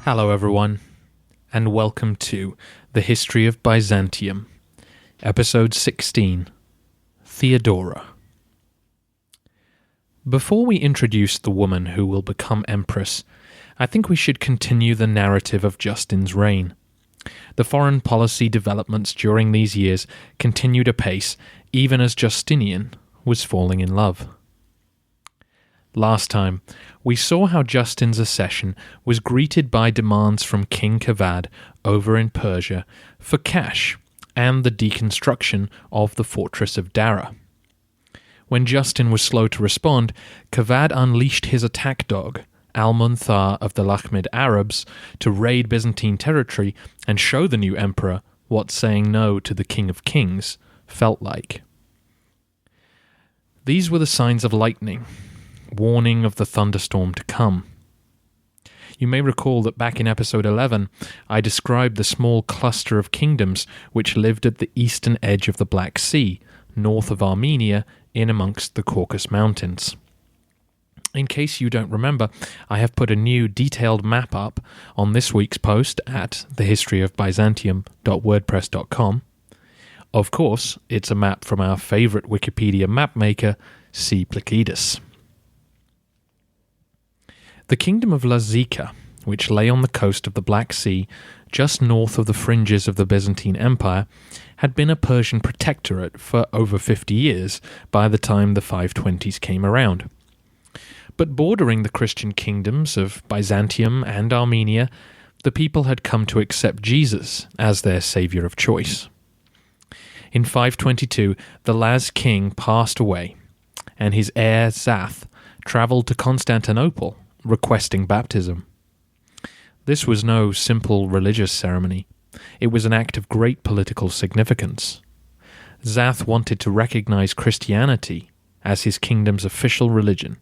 Hello everyone, and welcome to The History of Byzantium, Episode 16, Theodora. Before we introduce the woman who will become empress, I think we should continue the narrative of Justin's reign. The foreign policy developments during these years continued apace, even as Justinian was falling in love. Last time, we saw how Justin's accession was greeted by demands from King Kavad over in Persia for cash and the deconstruction of the fortress of Dara. When Justin was slow to respond, Kavad unleashed his attack dog, Al-Munthar of the Lakhmid Arabs, to raid Byzantine territory and show the new emperor what saying no to the King of Kings felt like. These were the signs of lightning, warning of the thunderstorm to come. You may recall that back in episode 11, I described the small cluster of kingdoms which lived at the eastern edge of the Black Sea, north of Armenia, in amongst the Caucasus Mountains. In case you don't remember, I have put a new detailed map up on this week's post at thehistoryofbyzantium.wordpress.com. Of course, it's a map from our favourite Wikipedia map maker, C. Placidus. The kingdom of Lazica, which lay on the coast of the Black Sea, just north of the fringes of the Byzantine Empire, had been a Persian protectorate for over 50 years by the time the 520s came around. But bordering the Christian kingdoms of Byzantium and Armenia, the people had come to accept Jesus as their saviour of choice. In 522, the Laz king passed away, and his heir Zath travelled to Constantinople, requesting baptism. This was no simple religious ceremony. It was an act of great political significance. Zath wanted to recognize Christianity as his kingdom's official religion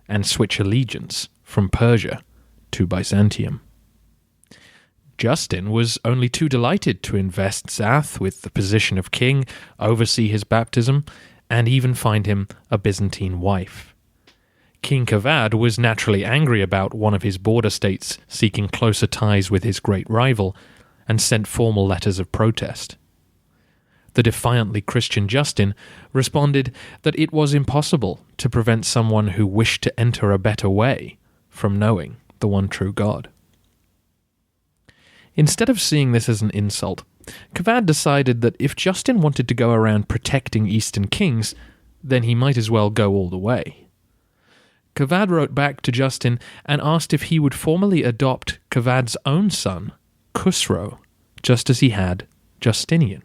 and switch allegiance from Persia to Byzantium. Justin was only too delighted to invest Zath with the position of king, oversee his baptism, and even find him a Byzantine wife. King Kavad was naturally angry about one of his border states seeking closer ties with his great rival, and sent formal letters of protest. The defiantly Christian Justin responded that it was impossible to prevent someone who wished to enter a better way from knowing the one true God. Instead of seeing this as an insult, Kavad decided that if Justin wanted to go around protecting Eastern kings, then he might as well go all the way. Kavad wrote back to Justin and asked if he would formally adopt Kavad's own son, Khusro, just as he had Justinian.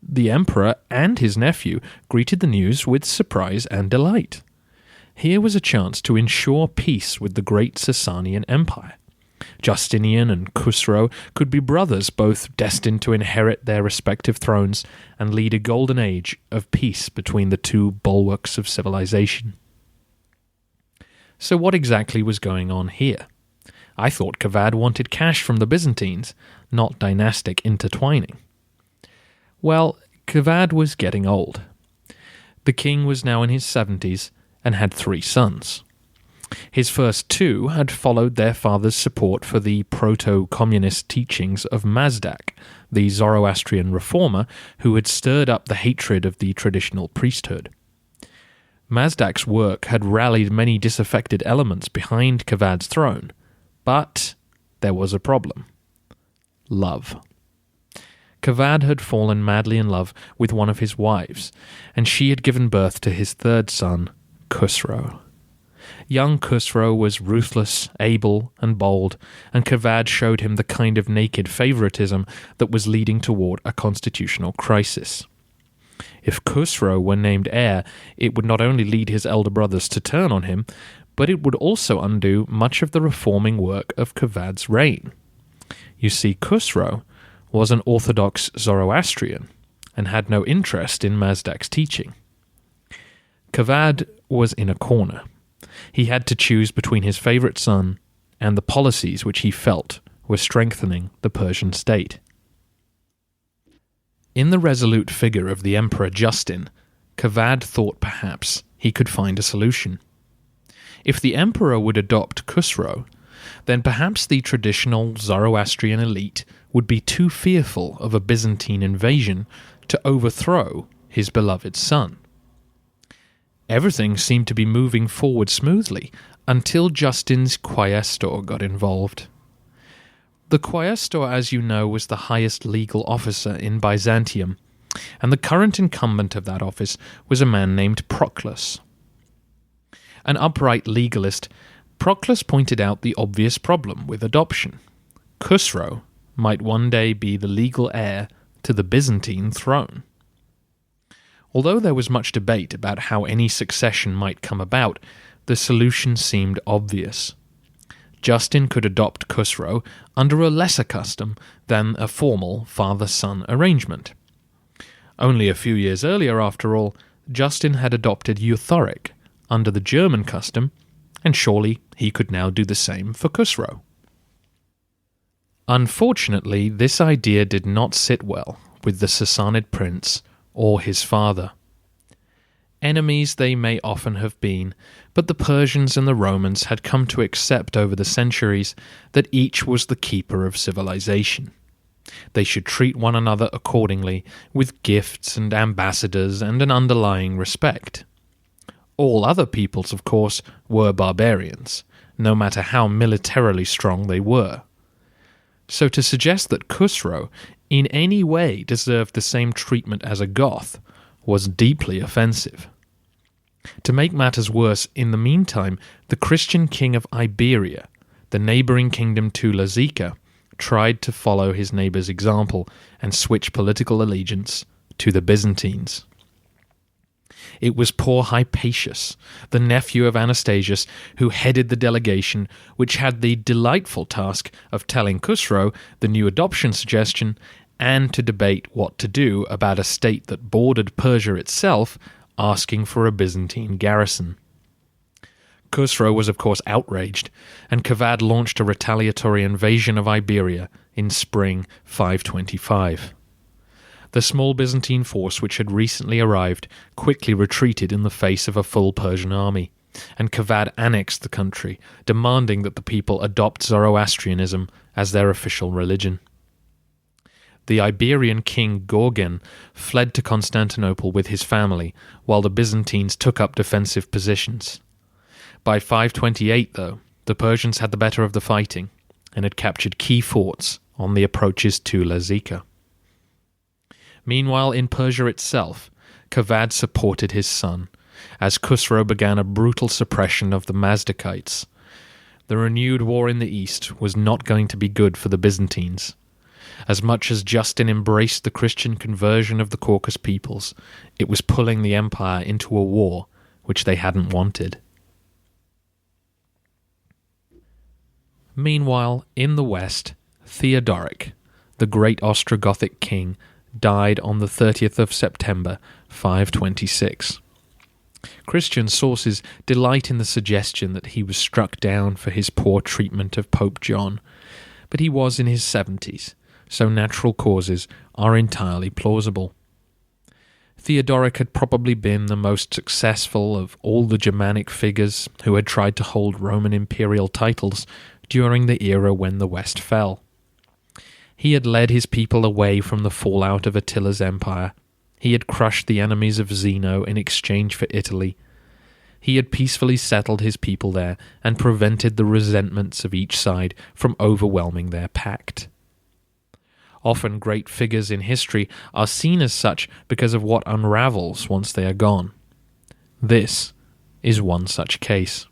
The emperor and his nephew greeted the news with surprise and delight. Here was a chance to ensure peace with the great Sasanian Empire. Justinian and Khusro could be brothers, both destined to inherit their respective thrones and lead a golden age of peace between the two bulwarks of civilization. So what exactly was going on here? I thought Kavad wanted cash from the Byzantines, not dynastic intertwining. Well, Kavad was getting old. The king was now in his 70s and had 3 sons. His first 2 had followed their father's support for the proto-communist teachings of Mazdak, the Zoroastrian reformer who had stirred up the hatred of the traditional priesthood. Mazdak's work had rallied many disaffected elements behind Kavad's throne, but there was a problem. Love. Kavad had fallen madly in love with one of his wives, and she had given birth to his 3rd son, Khusro. Young Khusro was ruthless, able, and bold, and Kavad showed him the kind of naked favoritism that was leading toward a constitutional crisis. If Khusro were named heir, it would not only lead his elder brothers to turn on him, but it would also undo much of the reforming work of Kavad's reign. You see, Khusro was an orthodox Zoroastrian and had no interest in Mazdak's teaching. Kavad was in a corner. He had to choose between his favorite son and the policies which he felt were strengthening the Persian state. In the resolute figure of the Emperor Justin, Kavad thought perhaps he could find a solution. If the emperor would adopt Khusro, then perhaps the traditional Zoroastrian elite would be too fearful of a Byzantine invasion to overthrow his beloved son. Everything seemed to be moving forward smoothly until Justin's quaestor got involved. The quaestor, as you know, was the highest legal officer in Byzantium, and the current incumbent of that office was a man named Proclus. An upright legalist, Proclus pointed out the obvious problem with adoption. Khusro might one day be the legal heir to the Byzantine throne. Although there was much debate about how any succession might come about, the solution seemed obvious. Justin could adopt Khusro under a lesser custom than a formal father-son arrangement. Only a few years earlier, after all, Justin had adopted Euthoric under the German custom, and surely he could now do the same for Khusro. Unfortunately, this idea did not sit well with the Sassanid prince or his father. Enemies they may often have been, but the Persians and the Romans had come to accept over the centuries that each was the keeper of civilization. They should treat one another accordingly, with gifts and ambassadors and an underlying respect. All other peoples, of course, were barbarians, no matter how militarily strong they were. So to suggest that Khusro in any way deserved the same treatment as a Goth was deeply offensive. To make matters worse, in the meantime, the Christian king of Iberia, the neighbouring kingdom to Lazica, tried to follow his neighbour's example and switch political allegiance to the Byzantines. It was poor Hypatius, the nephew of Anastasius, who headed the delegation, which had the delightful task of telling Khusro the new adoption suggestion and to debate what to do about a state that bordered Persia itself asking for a Byzantine garrison. Khusro was of course outraged, and Kavad launched a retaliatory invasion of Iberia in spring 525. The small Byzantine force which had recently arrived quickly retreated in the face of a full Persian army, and Kavad annexed the country, demanding that the people adopt Zoroastrianism as their official religion. The Iberian king Gorgen fled to Constantinople with his family, while the Byzantines took up defensive positions. By 528, though, the Persians had the better of the fighting, and had captured key forts on the approaches to Lazica. Meanwhile, in Persia itself, Kavad supported his son, as Khusro began a brutal suppression of the Mazdakites. The renewed war in the east was not going to be good for the Byzantines. As much as Justin embraced the Christian conversion of the Caucasus peoples, it was pulling the empire into a war which they hadn't wanted. Meanwhile, in the west, Theodoric, the great Ostrogothic king, died on the 30th of September, 526. Christian sources delight in the suggestion that he was struck down for his poor treatment of Pope John, but he was in his 70s, so natural causes are entirely plausible. Theodoric had probably been the most successful of all the Germanic figures who had tried to hold Roman imperial titles during the era when the West fell. He had led his people away from the fallout of Attila's empire. He had crushed the enemies of Zeno in exchange for Italy. He had peacefully settled his people there and prevented the resentments of each side from overwhelming their pact. Often great figures in history are seen as such because of what unravels once they are gone. This is one such case.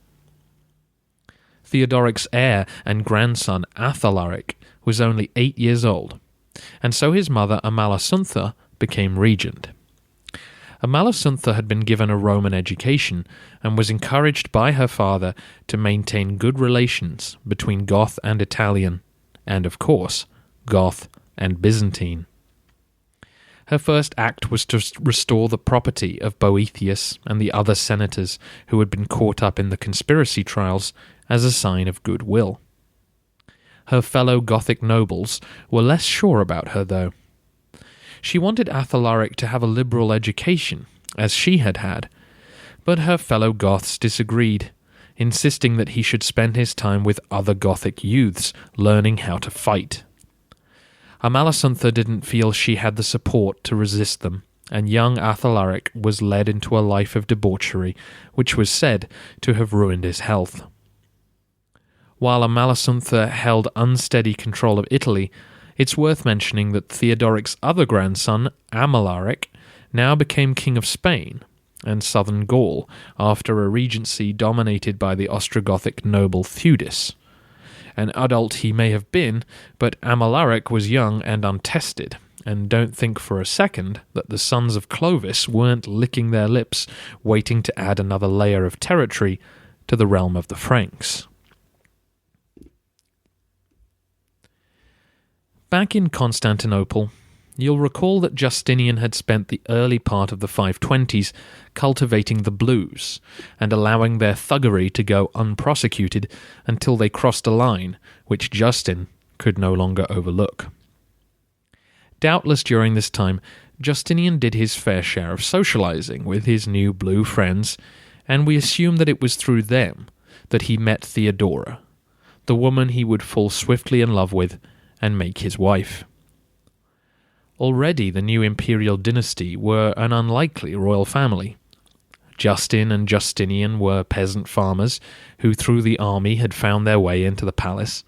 Theodoric's heir and grandson Athalaric was only 8 years old, and so his mother Amalasuntha became regent. Amalasuntha had been given a Roman education and was encouraged by her father to maintain good relations between Goth and Italian, and of course, Goth and Byzantine. Her first act was to restore the property of Boethius and the other senators who had been caught up in the conspiracy trials as a sign of goodwill. Her fellow Gothic nobles were less sure about her, though. She wanted Athalaric to have a liberal education as she had had, but her fellow Goths disagreed, insisting that he should spend his time with other Gothic youths learning how to fight. Amalasuntha didn't feel she had the support to resist them, and young Athalaric was led into a life of debauchery, which was said to have ruined his health. While Amalasuntha held unsteady control of Italy, it's worth mentioning that Theodoric's other grandson, Amalaric, now became king of Spain and southern Gaul after a regency dominated by the Ostrogothic noble Theudis. An adult he may have been, but Amalaric was young and untested, and don't think for a second that the sons of Clovis weren't licking their lips, waiting to add another layer of territory to the realm of the Franks. Back in Constantinople, you'll recall that Justinian had spent the early part of the 520s cultivating the blues and allowing their thuggery to go unprosecuted until they crossed a line which Justin could no longer overlook. Doubtless during this time, Justinian did his fair share of socializing with his new blue friends, and we assume that it was through them that he met Theodora, the woman he would fall swiftly in love with and make his wife. Already the new imperial dynasty were an unlikely royal family. Justin and Justinian were peasant farmers who through the army had found their way into the palace,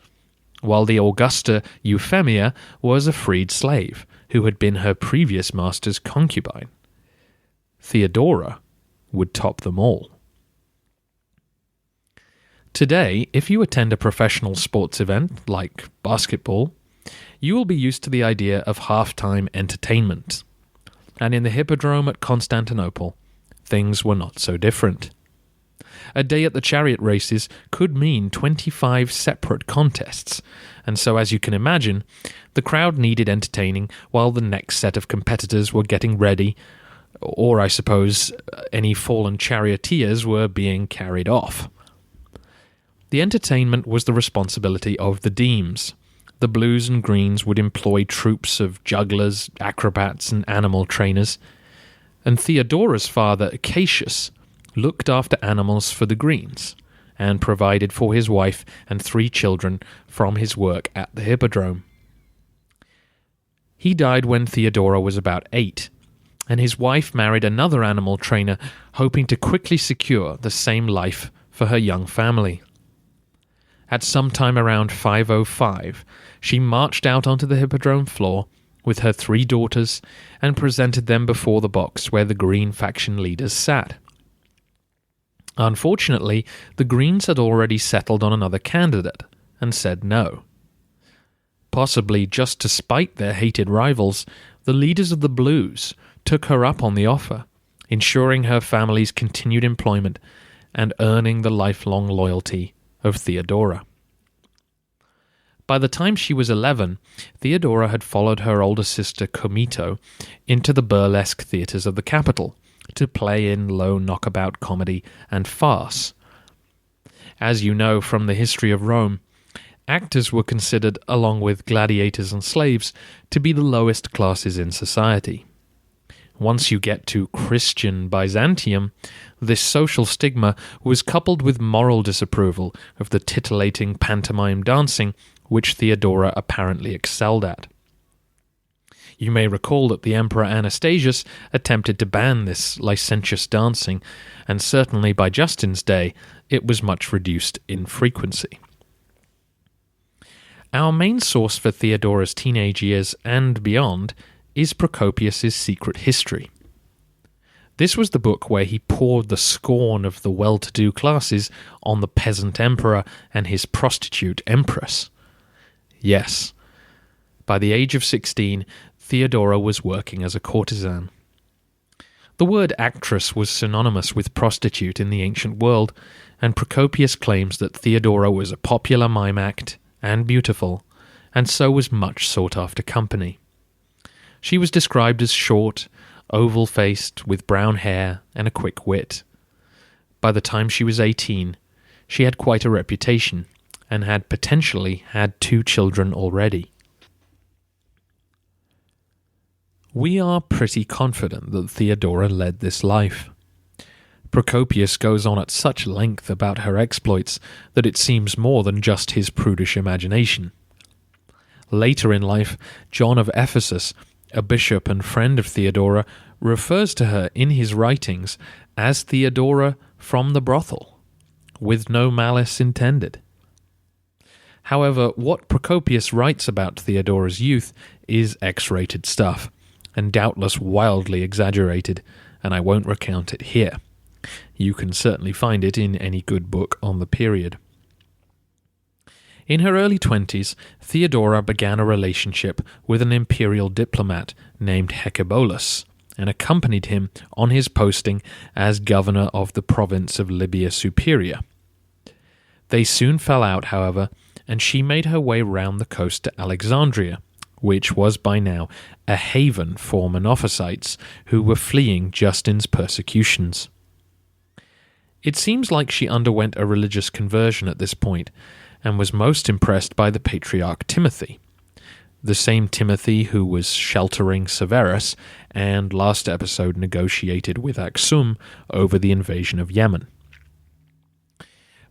while the Augusta Euphemia was a freed slave who had been her previous master's concubine. Theodora would top them all. Today, if you attend a professional sports event like basketball, you will be used to the idea of halftime entertainment. And in the Hippodrome at Constantinople, things were not so different. A day at the chariot races could mean 25 separate contests, and so as you can imagine, the crowd needed entertaining while the next set of competitors were getting ready, or I suppose any fallen charioteers were being carried off. The entertainment was the responsibility of the demes. The blues and greens would employ troops of jugglers, acrobats, and animal trainers, and Theodora's father, Acacius, looked after animals for the greens, and provided for his wife and 3 children from his work at the Hippodrome. He died when Theodora was about 8, and his wife married another animal trainer, hoping to quickly secure the same life for her young family. At some time around 505, she marched out onto the Hippodrome floor with her 3 daughters and presented them before the box where the Green faction leaders sat. Unfortunately, the Greens had already settled on another candidate and said no. Possibly just to spite their hated rivals, the leaders of the Blues took her up on the offer, ensuring her family's continued employment and earning the lifelong loyalty of Theodora. By the time she was 11, Theodora had followed her older sister Comito into the burlesque theatres of the capital to play in low knockabout comedy and farce. As you know from the history of Rome, actors were considered, along with gladiators and slaves, to be the lowest classes in society. Once you get to Christian Byzantium, this social stigma was coupled with moral disapproval of the titillating pantomime dancing which Theodora apparently excelled at. You may recall that the Emperor Anastasius attempted to ban this licentious dancing, and certainly by Justin's day it was much reduced in frequency. Our main source for Theodora's teenage years and beyond is Procopius's Secret History. This was the book where he poured the scorn of the well-to-do classes on the peasant emperor and his prostitute empress. Yes, by the age of 16, Theodora was working as a courtesan. The word actress was synonymous with prostitute in the ancient world, and Procopius claims that Theodora was a popular mime act and beautiful, and so was much sought-after company. She was described as short, oval-faced, with brown hair and a quick wit. By the time she was 18, she had quite a reputation, and had potentially had 2 children already. We are pretty confident that Theodora led this life. Procopius goes on at such length about her exploits that it seems more than just his prudish imagination. Later in life, John of Ephesus, a bishop and friend of Theodora, refers to her in his writings as Theodora from the brothel, with no malice intended. However, what Procopius writes about Theodora's youth is X-rated stuff, and doubtless wildly exaggerated, and I won't recount it here. You can certainly find it in any good book on the period. In her early 20s, Theodora began a relationship with an imperial diplomat named Hecabolus, and accompanied him on his posting as governor of the province of Libya Superior. They soon fell out, however, and she made her way round the coast to Alexandria, which was by now a haven for Monophysites who were fleeing Justin's persecutions. It seems like she underwent a religious conversion at this point, and was most impressed by the patriarch Timothy, the same Timothy who was sheltering Severus and last episode negotiated with Aksum over the invasion of Yemen.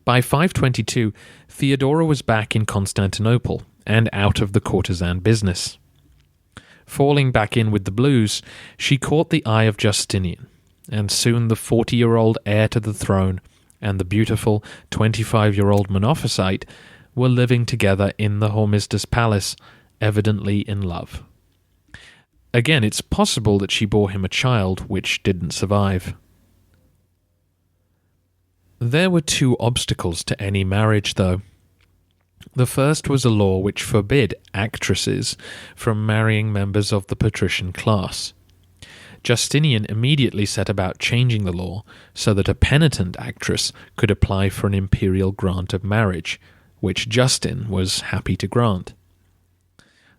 By 522, Theodora was back in Constantinople and out of the courtesan business. Falling back in with the blues, she caught the eye of Justinian, and soon the 40-year-old heir to the throne and the beautiful 25-year-old Monophysite were living together in the Hormisdas Palace, evidently in love. Again, it's possible that she bore him a child which didn't survive. There were two obstacles to any marriage, though. The first was a law which forbid actresses from marrying members of the patrician class. Justinian immediately set about changing the law so that a penitent actress could apply for an imperial grant of marriage, which Justin was happy to grant.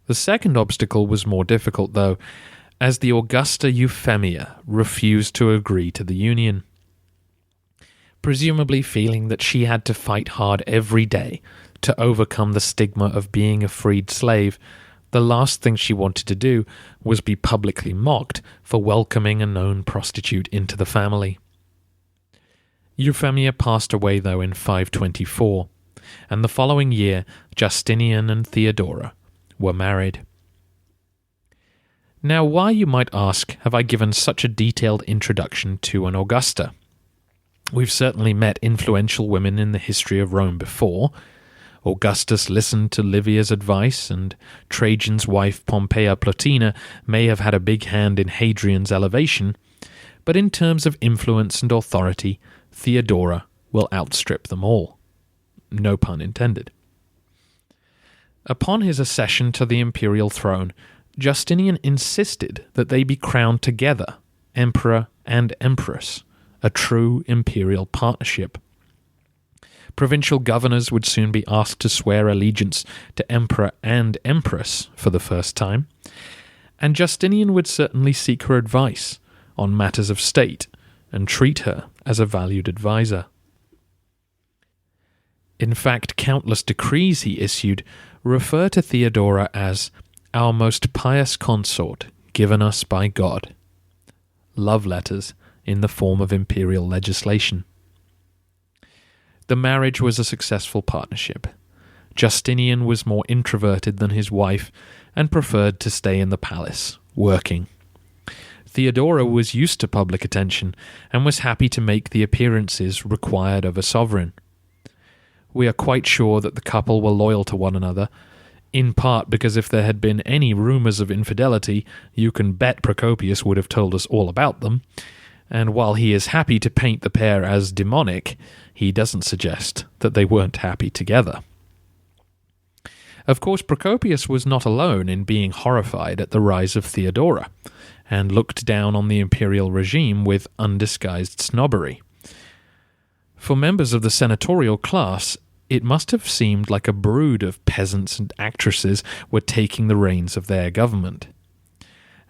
The second obstacle was more difficult, though, as the Augusta Euphemia refused to agree to the union. Presumably feeling that she had to fight hard every day to overcome the stigma of being a freed slave, the last thing she wanted to do was be publicly mocked for welcoming a known prostitute into the family. Euphemia passed away, though, in 524, and the following year Justinian and Theodora were married. Now, why, you might ask, have I given such a detailed introduction to an Augusta? We've certainly met influential women in the history of Rome before. Augustus listened to Livia's advice, and Trajan's wife Pompeia Plotina may have had a big hand in Hadrian's elevation, but in terms of influence and authority, Theodora will outstrip them all. No pun intended. Upon his accession to the imperial throne, Justinian insisted that they be crowned together, emperor and empress, a true imperial partnership. Provincial governors would soon be asked to swear allegiance to emperor and empress for the first time, and Justinian would certainly seek her advice on matters of state and treat her as a valued advisor. In fact, countless decrees he issued refer to Theodora as our most pious consort given us by God. Love letters in the form of imperial legislation. The marriage was a successful partnership. Justinian was more introverted than his wife and preferred to stay in the palace, working. Theodora was used to public attention and was happy to make the appearances required of a sovereign. We are quite sure that the couple were loyal to one another, in part because if there had been any rumours of infidelity, you can bet Procopius would have told us all about them, and while he is happy to paint the pair as demonic, he doesn't suggest that they weren't happy together. Of course, Procopius was not alone in being horrified at the rise of Theodora, and looked down on the imperial regime with undisguised snobbery. For members of the senatorial class, it must have seemed like a brood of peasants and actresses were taking the reins of their government.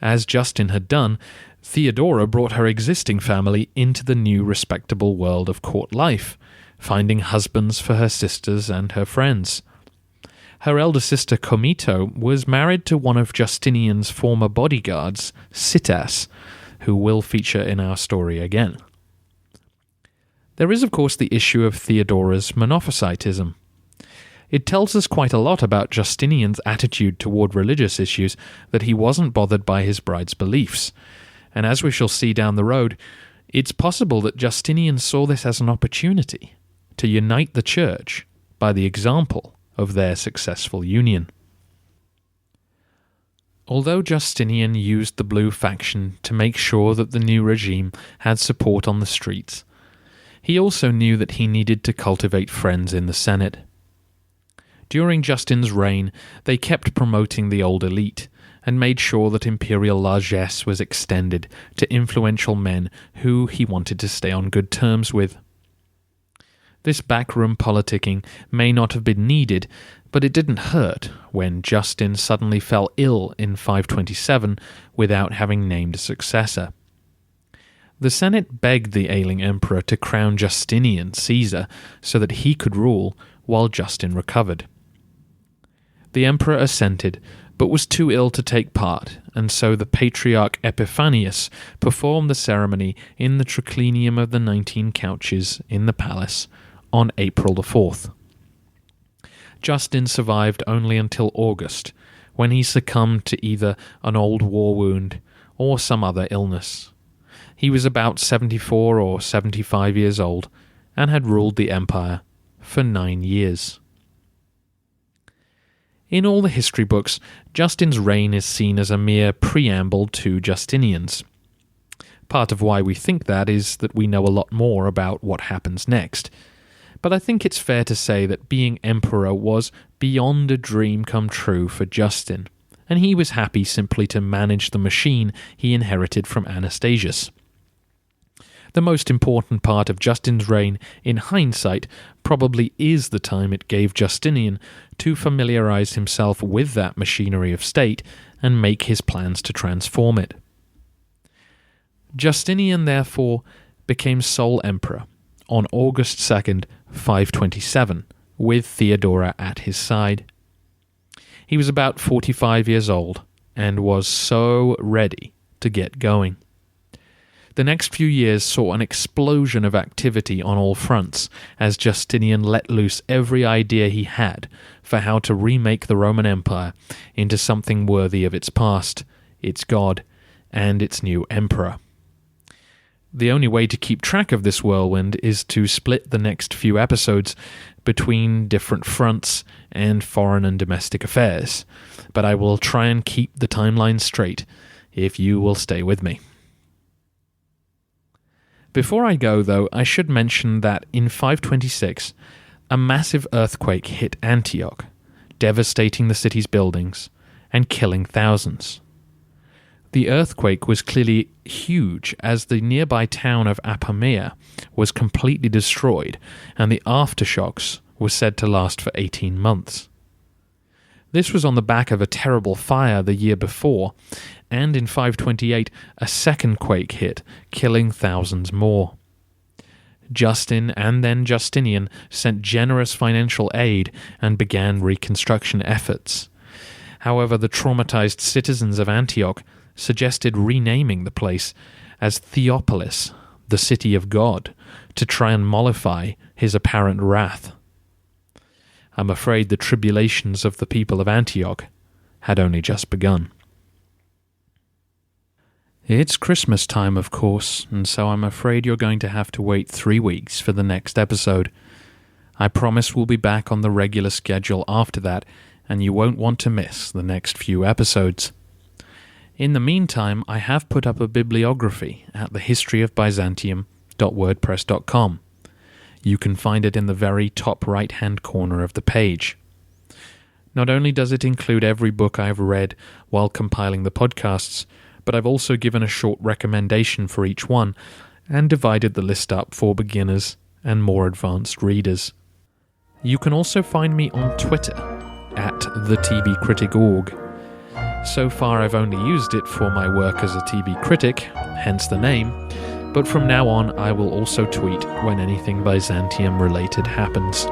As Justin had done, Theodora brought her existing family into the new respectable world of court life, finding husbands for her sisters and her friends. Her elder sister Comito was married to one of Justinian's former bodyguards, Sitas, who will feature in our story again. There is, of course, the issue of Theodora's Monophysitism. It tells us quite a lot about Justinian's attitude toward religious issues, that he wasn't bothered by his bride's beliefs. And as we shall see down the road, it's possible that Justinian saw this as an opportunity to unite the church by the example of their successful union. Although Justinian used the blue faction to make sure that the new regime had support on the streets, he also knew that he needed to cultivate friends in the Senate. During Justin's reign, they kept promoting the old elite and made sure that imperial largesse was extended to influential men who he wanted to stay on good terms with. This backroom politicking may not have been needed, but it didn't hurt when Justin suddenly fell ill in 527 without having named a successor. The Senate begged the ailing emperor to crown Justinian Caesar so that he could rule while Justin recovered. The emperor assented, but was too ill to take part, and so the patriarch Epiphanius performed the ceremony in the triclinium of the 19 couches in the palace on April the 4th. Justin survived only until August, when he succumbed to either an old war wound or some other illness. He was about 74 or 75 years old and had ruled the empire for 9 years. In all the history books, Justin's reign is seen as a mere preamble to Justinian's. Part of why we think that is that we know a lot more about what happens next. But I think it's fair to say that being emperor was beyond a dream come true for Justin, and he was happy simply to manage the machine he inherited from Anastasius. The most important part of Justin's reign, in hindsight, probably is the time it gave Justinian to familiarize himself with that machinery of state and make his plans to transform it. Justinian, therefore, became sole emperor on August 2nd, 527, with Theodora at his side. He was about 45 years old and was so ready to get going. The next few years saw an explosion of activity on all fronts as Justinian let loose every idea he had for how to remake the Roman Empire into something worthy of its past, its god, and its new emperor. The only way to keep track of this whirlwind is to split the next few episodes between different fronts and foreign and domestic affairs, but I will try and keep the timeline straight if you will stay with me. Before I go, though, I should mention that in 526, a massive earthquake hit Antioch, devastating the city's buildings and killing thousands. The earthquake was clearly huge, as the nearby town of Apamea was completely destroyed, and the aftershocks were said to last for 18 months. This was on the back of a terrible fire the year before, and in 528 a second quake hit, killing thousands more. Justin and then Justinian sent generous financial aid and began reconstruction efforts. However, the traumatized citizens of Antioch suggested renaming the place as Theopolis, the city of God, to try and mollify his apparent wrath. I'm afraid the tribulations of the people of Antioch had only just begun. It's Christmas time, of course, and so I'm afraid you're going to have to wait 3 weeks for the next episode. I promise we'll be back on the regular schedule after that, and you won't want to miss the next few episodes. In the meantime, I have put up a bibliography at thehistoryofbyzantium.wordpress.com. You can find it in the very top right-hand corner of the page. Not only does it include every book I've read while compiling the podcasts, but I've also given a short recommendation for each one and divided the list up for beginners and more advanced readers. You can also find me on Twitter at thetbcritic.org. So far I've only used it for my work as a TB critic, hence the name, but from now on I will also tweet when anything Byzantium related happens.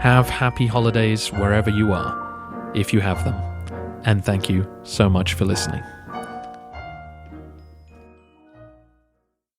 Have happy holidays wherever you are, if you have them. And thank you so much for listening.